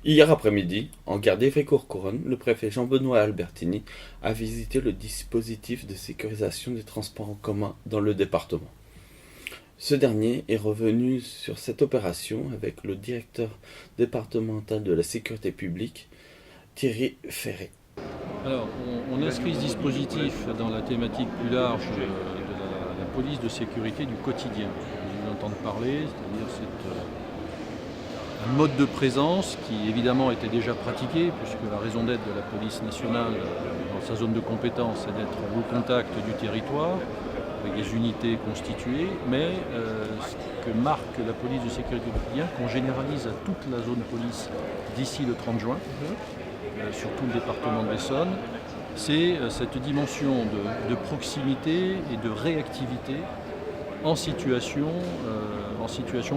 Hier après-midi, en gare d'Évry-Courcouronnes, le préfet Jean-Benoît Albertini a visité le dispositif de sécurisation des transports en commun dans le département. Ce dernier est revenu sur cette opération avec le directeur départemental de la sécurité publique, Thierry Ferré. Alors, on inscrit ce dispositif dans la thématique plus large de la police de sécurité du quotidien. Vous allez entendre parler, c'est-à-dire un mode de présence qui évidemment était déjà pratiqué, puisque la raison d'être de la police nationale dans sa zone de compétence est d'être au contact du territoire, avec des unités constituées, mais ce que marque la police de sécurité du quotidien, qu'on généralise à toute la zone police d'ici le 30 juin, sur tout le département de l'Essonne, c'est cette dimension de proximité et de réactivité en situation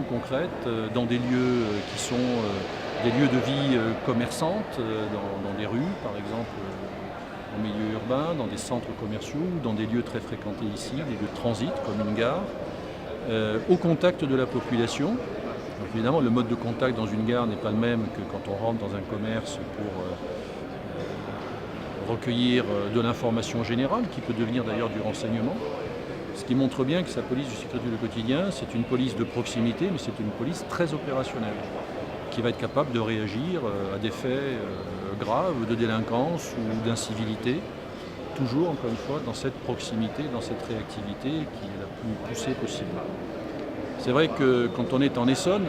concrète, dans des lieux qui sont des lieux de vie commerçantes, dans des rues par exemple, en milieu urbain, dans des centres commerciaux, dans des lieux très fréquentés ici, des lieux de transit comme une gare, au contact de la population. Donc évidemment, le mode de contact dans une gare n'est pas le même que quand on rentre dans un commerce pour recueillir de l'information générale, qui peut devenir d'ailleurs du renseignement. Ce qui montre bien que sa police de sécurité du quotidien, c'est une police de proximité, mais c'est une police très opérationnelle, qui va être capable de réagir à des faits graves de délinquance ou d'incivilité, toujours, encore une fois, dans cette proximité, dans cette réactivité qui est la plus poussée possible. C'est vrai que quand on est en Essonne,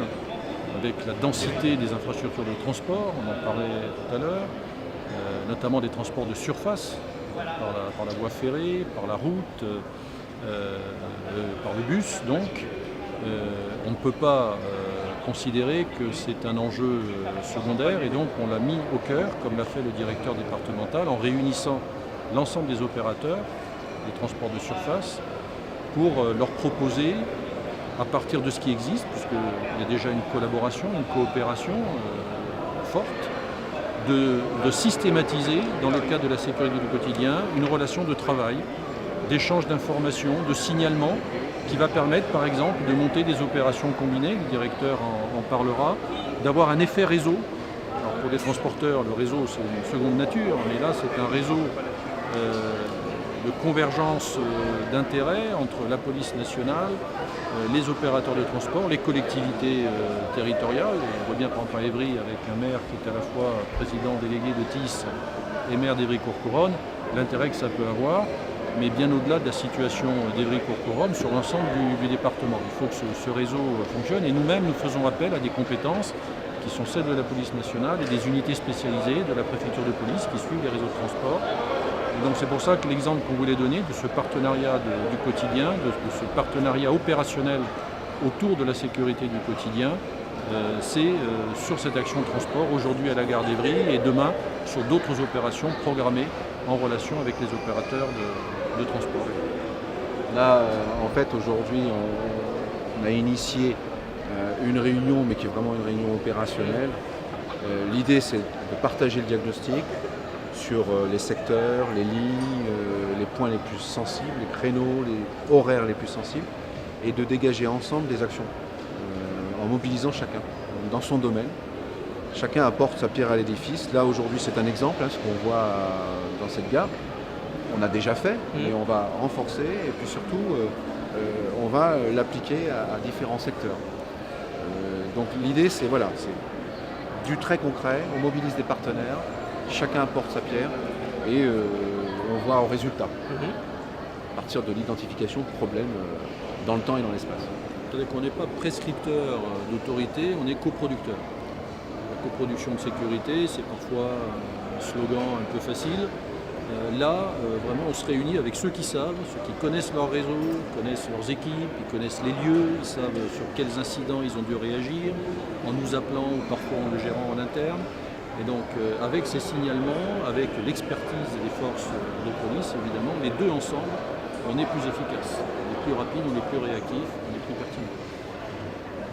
avec la densité des infrastructures de transport, on en parlait tout à l'heure, notamment des transports de surface, par la voie ferrée, par la route, par le bus, donc, on ne peut pas considérer que c'est un enjeu secondaire, et donc on l'a mis au cœur, comme l'a fait le directeur départemental, en réunissant l'ensemble des opérateurs des transports de surface pour leur proposer, à partir de ce qui existe, puisqu'il y a déjà une collaboration, une coopération forte, de systématiser, dans le cadre de la sécurité du quotidien, une relation de travail, d'échange d'informations, de signalement, qui va permettre par exemple de monter des opérations combinées, le directeur en parlera, d'avoir un effet réseau. Alors pour les transporteurs, le réseau c'est une seconde nature, mais là c'est un réseau de convergence d'intérêts entre la police nationale, les opérateurs de transport, les collectivités territoriales. On voit bien par exemple à Évry avec un maire qui est à la fois président délégué de TIS et maire d'Évry-Courcouronnes, l'intérêt que ça peut avoir, mais bien au-delà de la situation d'Évry-Courcouronnes sur l'ensemble du département. Il faut que ce réseau fonctionne, et nous-mêmes nous faisons appel à des compétences qui sont celles de la police nationale et des unités spécialisées de la préfecture de police qui suivent les réseaux de transport. Et donc c'est pour ça que l'exemple qu'on voulait donner de ce partenariat du quotidien, de ce partenariat opérationnel autour de la sécurité du quotidien, c'est sur cette action de transport, aujourd'hui à la gare d'Évry et demain sur d'autres opérations programmées en relation avec les opérateurs de transport. Là, en fait, aujourd'hui, on a initié une réunion, mais qui est vraiment une réunion opérationnelle. L'idée, c'est de partager le diagnostic sur les secteurs, les lignes, les points les plus sensibles, les créneaux, les horaires les plus sensibles, et de dégager ensemble des actions en mobilisant chacun dans son domaine. Chacun apporte sa pierre à l'édifice. Là, aujourd'hui, c'est un exemple, ce qu'on voit dans cette gare. On a déjà fait, mais on va renforcer, et puis surtout, on va l'appliquer à différents secteurs. Donc l'idée, c'est du très concret, on mobilise des partenaires, chacun apporte sa pierre, et on voit au résultat, à partir de l'identification de problèmes dans le temps et dans l'espace. C'est-à-dire qu'on n'est pas prescripteur d'autorité, on est coproducteur. La coproduction de sécurité, c'est parfois un slogan un peu facile. Là, vraiment, on se réunit avec ceux qui savent, ceux qui connaissent leur réseau, connaissent leurs équipes, ils connaissent les lieux, ils savent sur quels incidents ils ont dû réagir, en nous appelant ou parfois en le gérant en interne. Et donc, avec ces signalements, avec l'expertise des forces de police, évidemment, les deux ensemble, on est plus efficace, on est plus rapide, on est plus réactif, on est plus pertinent.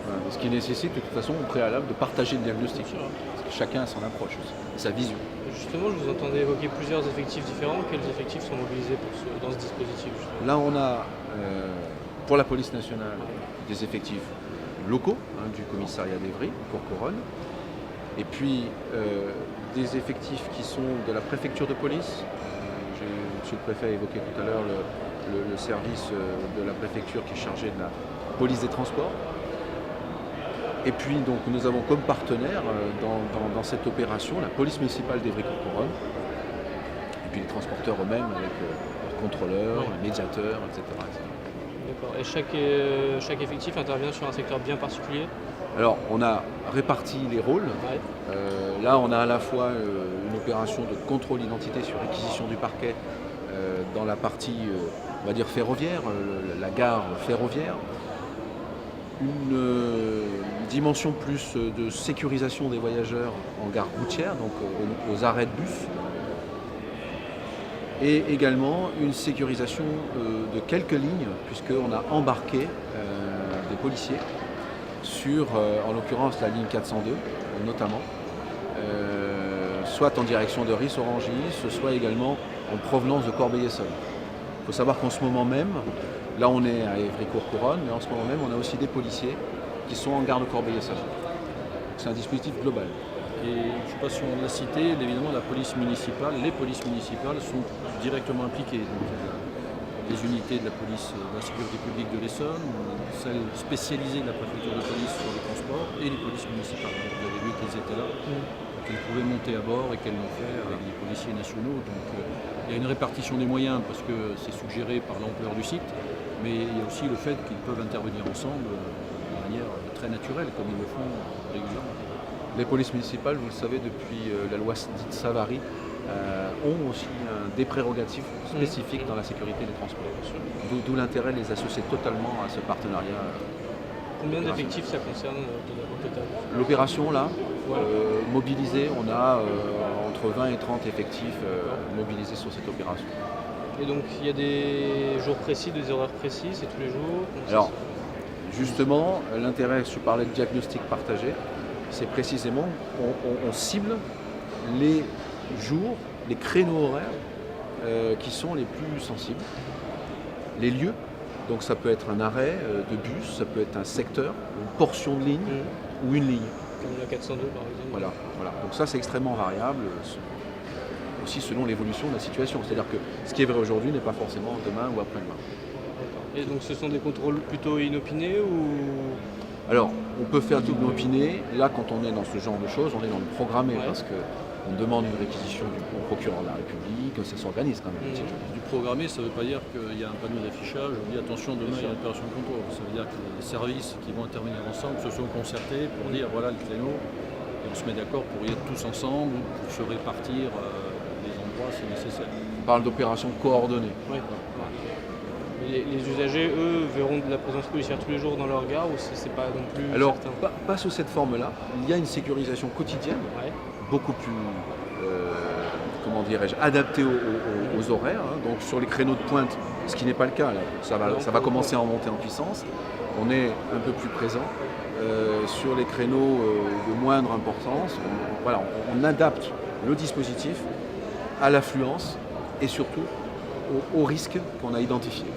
Voilà, ce qui nécessite de toute façon au préalable de partager le diagnostic. Parce que chacun a son approche aussi, sa vision. Justement, je vous entendais évoquer plusieurs effectifs différents. Quels effectifs sont mobilisés dans ce dispositif justement? Là, on a pour la police nationale des effectifs locaux du commissariat d'Évry, Courcouronnes, Et puis des effectifs qui sont de la préfecture de police. Monsieur le préfet a évoqué tout à l'heure le service de la préfecture qui est chargé de la police des transports. Et puis donc nous avons comme partenaire dans cette opération la police municipale d'Évry-Courcouronnes, et puis les transporteurs eux-mêmes avec leurs contrôleurs, les médiateurs, etc. D'accord. Et chaque effectif intervient sur un secteur bien particulier? Alors on a réparti les rôles. Ouais. Là on a à la fois une opération de contrôle d'identité sur réquisition du parquet dans la partie on va dire ferroviaire, la gare ferroviaire. Une dimension plus de sécurisation des voyageurs en gare routière, donc aux arrêts de bus. Et également une sécurisation de quelques lignes, puisqu'on a embarqué des policiers sur, en l'occurrence, la ligne 402, notamment, soit en direction de Ris-Orangis, soit également en provenance de Corbeil-Essonnes. Il faut savoir qu'en ce moment même, là on est à Évry-Courcouronnes, mais en ce moment même on a aussi des policiers qui sont en gare de Corbeil-Essonnes. C'est un dispositif global. Et je ne sais pas si on l'a cité, évidemment la police municipale, les polices municipales sont directement impliquées. Donc, les unités de la police de la sécurité publique de l'Essonne, celles spécialisées de la préfecture de police sur les transports et les polices municipales. Donc, vous avez vu qu'elles étaient là, qu'elles pouvaient monter à bord et qu'elles l'ont fait avec les policiers nationaux. Donc il y a une répartition des moyens parce que c'est suggéré par l'ampleur du site, mais il y a aussi le fait qu'ils peuvent intervenir ensemble de manière très naturelle comme ils le font régulièrement. Les polices municipales, vous le savez, depuis la loi dite Savary, ont aussi des prérogatives spécifiques dans la sécurité des transports. D'où l'intérêt de les associer totalement à ce partenariat. Combien d'effectifs ça concerne au total? L'opération, là, mobilisée, on a entre 20 et 30 effectifs mobilisés sur cette opération. Et donc il y a des jours précis, des horaires précis, c'est tous les jours? Alors, justement, l'intérêt, je parlais de diagnostic partagé, c'est précisément on cible les jours, les créneaux horaires qui sont les plus sensibles, les lieux. Donc ça peut être un arrêt de bus, ça peut être un secteur, une portion de ligne ou une ligne. Comme la 402 par exemple. Voilà. Donc ça c'est extrêmement variable, aussi selon l'évolution de la situation. C'est-à-dire que ce qui est vrai aujourd'hui n'est pas forcément demain ou après-demain. Et donc ce sont des contrôles plutôt inopinés ou... Alors, on peut faire du inopiné. Là, quand on est dans ce genre de choses, on est dans le programmé parce qu'on demande une réquisition au procureur de la République, ça s'organise quand même. Du programmé, ça ne veut pas dire qu'il y a un panneau d'affichage, on dit attention, demain il y a une opération de contrôle. Ça veut dire que les services qui vont intervenir ensemble se sont concertés pour dire voilà le créneau, et on se met d'accord pour y être tous ensemble, pour se répartir les endroits si nécessaire. On parle d'opérations coordonnées. Ouais. Les usagers, eux, verront de la présence policière tous les jours dans leur gare ou c'est pas non plus Alors, certain? pas sous cette forme-là. Il y a une sécurisation quotidienne, beaucoup plus, comment dirais-je, adaptée aux horaires. Donc sur les créneaux de pointe, ce qui n'est pas le cas, là, ça va commencer à en monter en puissance. On est un peu plus présent. Sur les créneaux de moindre importance, on adapte le dispositif à l'affluence et surtout aux risques qu'on a identifiés.